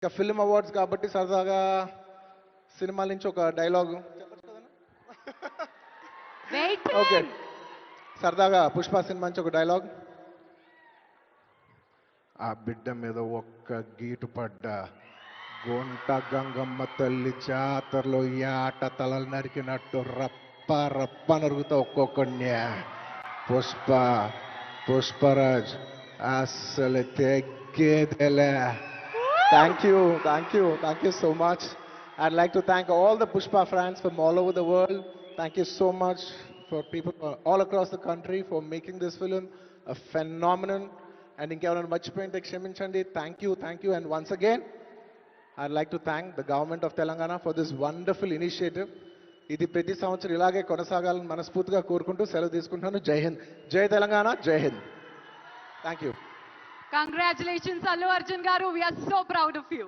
ఇక film awards కాబట్టి సరదాగా సినిమాల నుంచి ఒక డైలాగ్ ఓకే సరదాగా పుష్ప సినిమా నుంచి ఒక డైలాగ్. ఆ బిడ్డ మీద ఒక్క గీటు పడ్డ గుంట గంగమ్మ తల్లి జాతరలో యాట తలలు నరికినట్టు రప్ప రప్ప నరుగుతా ఒక్కొక్కడిని. పుష్పరాజ్ అస్సలు తెగ్గేదేలే. Thank you so much. I'd like to thank all the Pushpa fans from all over the world. Thank you so much for people all across the country for making this film a phenomenon. And ఇంకెవరైనా మర్చిపోయింటే క్షమించండి. Thank you. And once again, I'd like to thank the government of Telangana for this wonderful initiative. ఇది ప్రతి సంవత్సరం ఇలాగే కొనసాగాలని మనస్ఫూర్తిగా కోరుకుంటూ సెలవు తీసుకుంటున్నాను. జై హింద్, జై తెలంగాణ, జై Hind. Thank you. Congratulations, Allu Arjun garu. We are so proud of you.